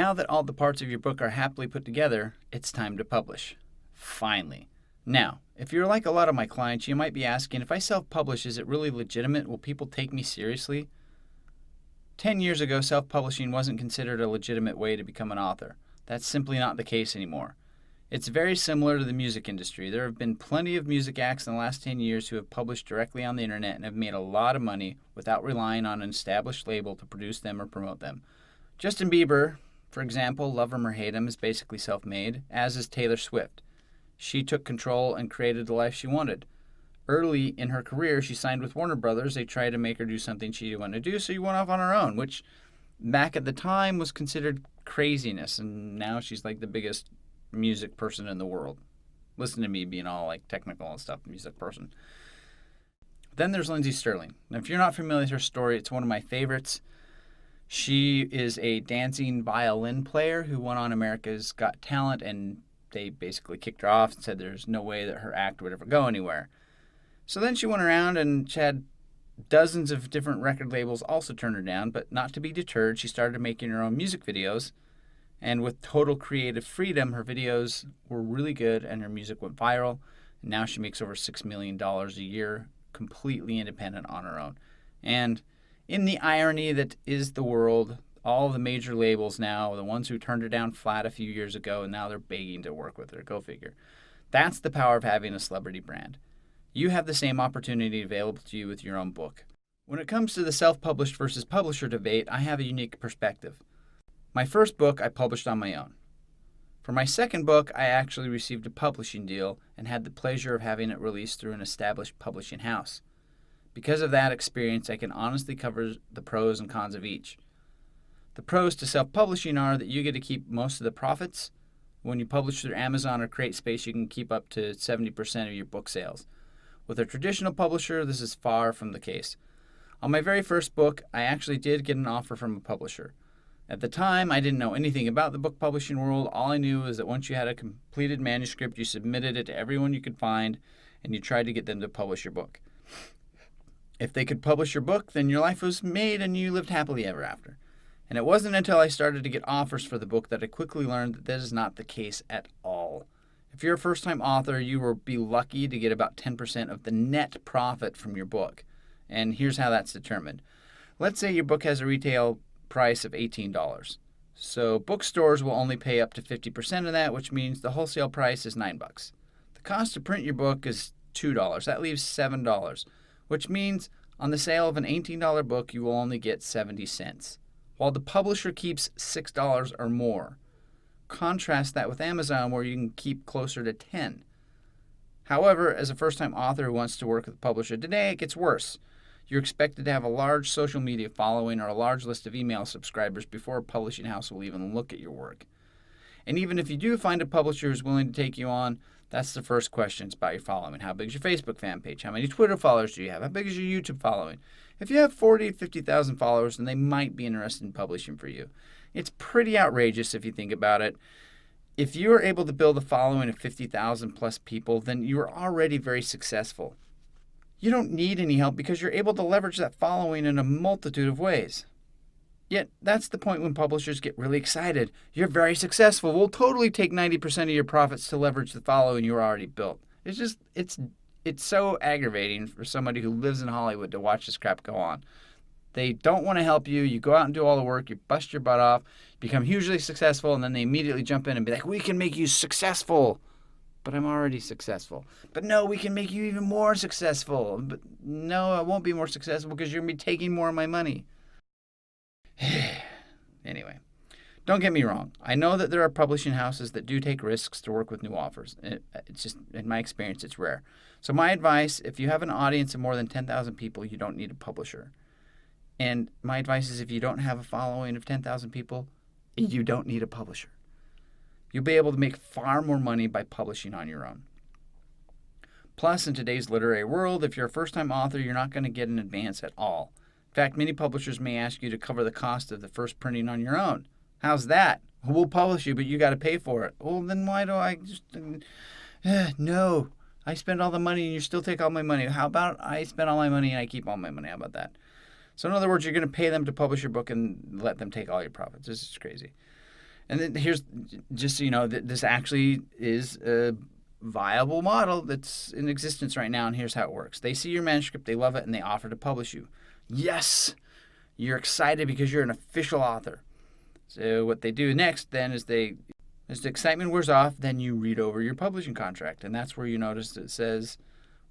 Now that all the parts of your book are happily put together, it's time to publish. Finally. Now, if you're like a lot of my clients, you might be asking, if I self-publish, is it really legitimate? Will people take me seriously? 10 years ago, self-publishing wasn't considered a legitimate way to become an author. That's simply not the case anymore. It's very similar to the music industry. There have been plenty of music acts in the last 10 years who have published directly on the internet and have made a lot of money without relying on an established label to produce them or promote them. Justin Bieber, for example, love him or hate him, is basically self-made, as is Taylor Swift. She took control and created the life she wanted. Early in her career, she signed with Warner Brothers. They tried to make her do something she didn't want to do, so she went off on her own, which back at the time was considered craziness, and now she's like the biggest music person in the world. Listen to me being all like technical and stuff, music person. Then there's Lindsay Sterling. Now, if you're not familiar with her story, it's one of my favorites. She is a dancing violin player who went on America's Got Talent, and they basically kicked her off and said there's no way that her act would ever go anywhere. So then she went around and she had dozens of different record labels also turn her down, but not to be deterred, she started making her own music videos. And with total creative freedom, her videos were really good and her music went viral. And now she makes over $6 million a year, completely independent on her own. And in the irony that is the world, all the major labels now, the ones who turned her down flat a few years ago, and now they're begging to work with her. Go figure. That's the power of having a celebrity brand. You have the same opportunity available to you with your own book. When it comes to the self-published versus publisher debate, I have a unique perspective. My first book I published on my own. For my second book, I actually received a publishing deal and had the pleasure of having it released through an established publishing house. Because of that experience, I can honestly cover the pros and cons of each. The pros to self-publishing are that you get to keep most of the profits. When you publish through Amazon or CreateSpace, you can keep up to 70% of your book sales. With a traditional publisher, this is far from the case. On my very first book, I actually did get an offer from a publisher. At the time, I didn't know anything about the book publishing world. All I knew was that once you had a completed manuscript, you submitted it to everyone you could find, and you tried to get them to publish your book. If they could publish your book, then your life was made and you lived happily ever after. And it wasn't until I started to get offers for the book that I quickly learned that is not the case at all. If you're a first-time author, you will be lucky to get about 10% of the net profit from your book. And here's how that's determined. Let's say your book has a retail price of $18. So bookstores will only pay up to 50% of that, which means the wholesale price is $9. The cost to print your book is $2. That leaves $7, which means on the sale of an $18 book, you will only get 70 cents. While the publisher keeps $6 or more. Contrast that with Amazon, where you can keep closer to 10. However, as a first-time author who wants to work with a publisher today, it gets worse. You're expected to have a large social media following or a large list of email subscribers before a publishing house will even look at your work. And even if you do find a publisher who's willing to take you on, that's the first question. It's about your following. How big is your Facebook fan page? How many Twitter followers do you have? How big is your YouTube following? If you have 40,000 to 50,000 followers, then they might be interested in publishing for you. It's pretty outrageous if you think about it. If you are able to build a following of 50,000 plus people, then you are already very successful. You don't need any help because you're able to leverage that following in a multitude of ways. Yet, that's the point when publishers get really excited. You're very successful. We'll totally take 90% of your profits to leverage the following you already built. It's so aggravating for somebody who lives in Hollywood to watch this crap go on. They don't want to help you. You go out and do all the work. You bust your butt off, become hugely successful, and then they immediately jump in and be like, we can make you successful. But I'm already successful. But no, we can make you even more successful. But no, I won't be more successful because you're going to be taking more of my money. Anyway, don't get me wrong. I know that there are publishing houses that do take risks to work with new authors. It's just, in my experience, it's rare. So my advice, if you have an audience of more than 10,000 people, you don't need a publisher. And my advice is if you don't have a following of 10,000 people, you don't need a publisher. You'll be able to make far more money by publishing on your own. Plus, in today's literary world, if you're a first-time author, you're not going to get an advance at all. In fact, many publishers may ask you to cover the cost of the first printing on your own. How's that? We'll publish you, but you got to pay for it. Well, then why do I just... No, I spend all the money and you still take all my money. How about I spend all my money and I keep all my money? How about that? So in other words, you're going to pay them to publish your book and let them take all your profits. This is crazy. And then here's just so you know that this actually is a viable model that's in existence right now, and here's how it works. They see your manuscript, they love it, and they offer to publish you. Yes, you're excited because you're an official author. So what they do next then is as the excitement wears off, then you read over your publishing contract, and that's where you notice it says,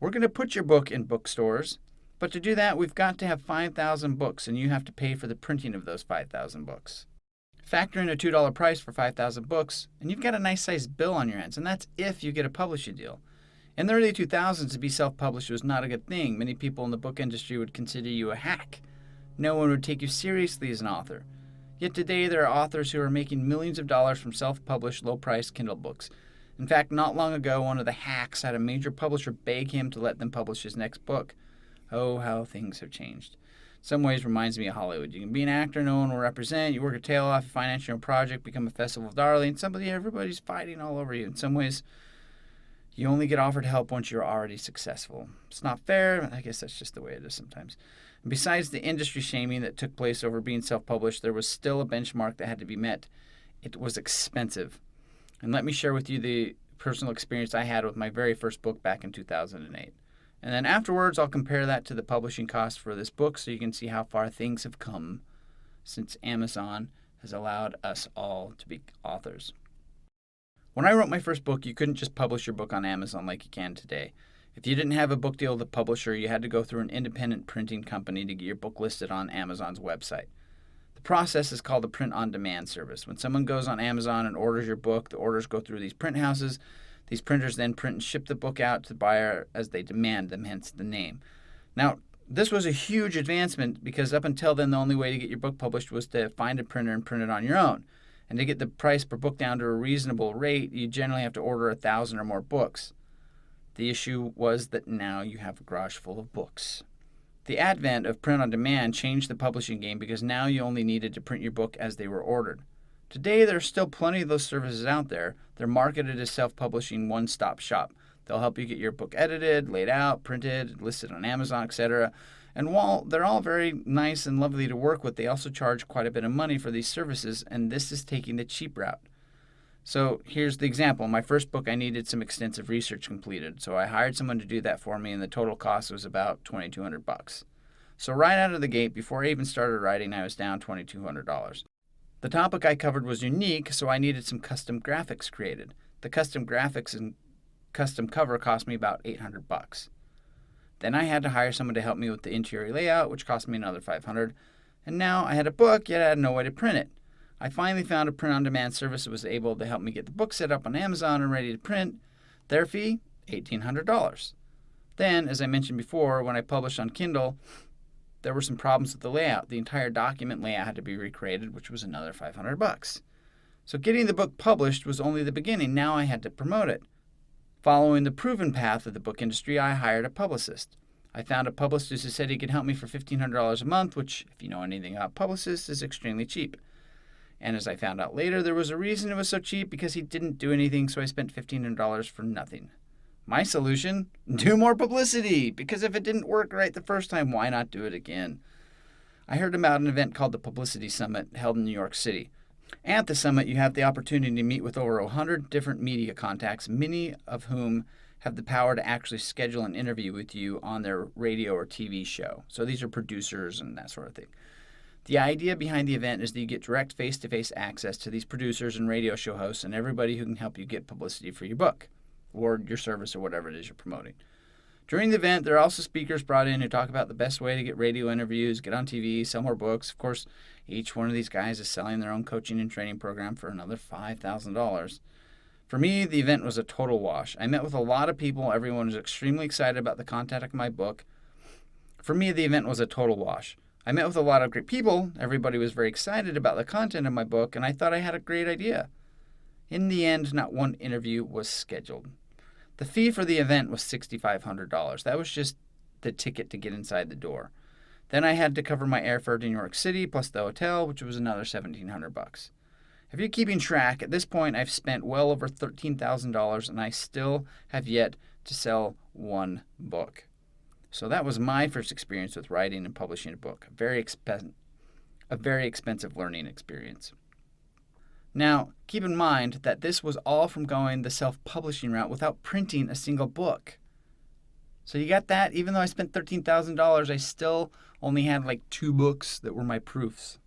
we're going to put your book in bookstores, but to do that, we've got to have 5,000 books, and you have to pay for the printing of those 5,000 books. Factor in a $2 price for 5,000 books, and you've got a nice sized bill on your hands, and that's if you get a publishing deal. In the early 2000s, to be self-published was not a good thing. Many people in the book industry would consider you a hack. No one would take you seriously as an author. Yet today, there are authors who are making millions of dollars from self-published, low-priced Kindle books. In fact, not long ago, one of the hacks had a major publisher beg him to let them publish his next book. Oh, how things have changed. In some ways, reminds me of Hollywood. You can be an actor no one will represent. You work your tail off, you finance your own project, become a festival darling. Everybody's fighting all over you. In some ways, you only get offered help once you're already successful. It's not fair. I guess that's just the way it is sometimes. And besides the industry shaming that took place over being self-published, there was still a benchmark that had to be met. It was expensive. And let me share with you the personal experience I had with my very first book back in 2008. And then afterwards, I'll compare that to the publishing cost for this book so you can see how far things have come since Amazon has allowed us all to be authors. When I wrote my first book, you couldn't just publish your book on Amazon like you can today. If you didn't have a book deal with a publisher, you had to go through an independent printing company to get your book listed on Amazon's website. The process is called a print-on-demand service. When someone goes on Amazon and orders your book, the orders go through these print houses. These printers then print and ship the book out to the buyer as they demand them, hence the name. Now, this was a huge advancement because up until then, the only way to get your book published was to find a printer and print it on your own. And to get the price per book down to a reasonable rate, you generally have to order 1,000 or more books. The issue was that now you have a garage full of books. The advent of print on demand changed the publishing game because now you only needed to print your book as they were ordered. Today, there are still plenty of those services out there. They're marketed as self-publishing one-stop shop. They'll help you get your book edited, laid out, printed, listed on Amazon, etc. And while they're all very nice and lovely to work with, they also charge quite a bit of money for these services, and this is taking the cheap route. So here's the example. In my first book, I needed some extensive research completed, so I hired someone to do that for me, and the total cost was about $2,200. So right out of the gate, before I even started writing, I was down $2,200. The topic I covered was unique, so I needed some custom graphics created. The custom graphics and custom cover cost me about $800. Then I had to hire someone to help me with the interior layout, which cost me another $500. And now I had a book, yet I had no way to print it. I finally found a print-on-demand service that was able to help me get the book set up on Amazon and ready to print. Their fee, $1,800. Then, as I mentioned before, when I published on Kindle, there were some problems with the layout. The entire document layout had to be recreated, which was another $500. So getting the book published was only the beginning. Now I had to promote it. Following the proven path of the book industry, I hired a publicist. I found a publicist who said he could help me for $1,500 a month, which, if you know anything about publicists, is extremely cheap. And as I found out later, there was a reason it was so cheap because he didn't do anything, so I spent $1,500 for nothing. My solution? Do more publicity, because if it didn't work right the first time, why not do it again? I heard about an event called the Publicity Summit held in New York City. At the summit, you have the opportunity to meet with over 100 different media contacts, many of whom have the power to actually schedule an interview with you on their radio or TV show. So these are producers and that sort of thing. The idea behind the event is that you get direct face-to-face access to these producers and radio show hosts and everybody who can help you get publicity for your book or your service or whatever it is you're promoting. During the event, there are also speakers brought in who talk about the best way to get radio interviews, get on TV, sell more books. Of course, each one of these guys is selling their own coaching and training program for another $5,000. For me, the event was a total wash. I met with a lot of people. Everyone was extremely excited about the content of my book. For me, the event was a total wash. I met with a lot of great people. Everybody was very excited about the content of my book, and I thought I had a great idea. In the end, not one interview was scheduled. The fee for the event was $6,500. That was just the ticket to get inside the door. Then I had to cover my airfare to New York City plus the hotel, which was another $1,700. If you're keeping track, at this point I've spent well over $13,000 and I still have yet to sell one book. So that was my first experience with writing and publishing a book, a very expensive learning experience. Now, keep in mind that this was all from going the self-publishing route without printing a single book. So you got that? Even though I spent $13,000, I still only had like 2 books that were my proofs.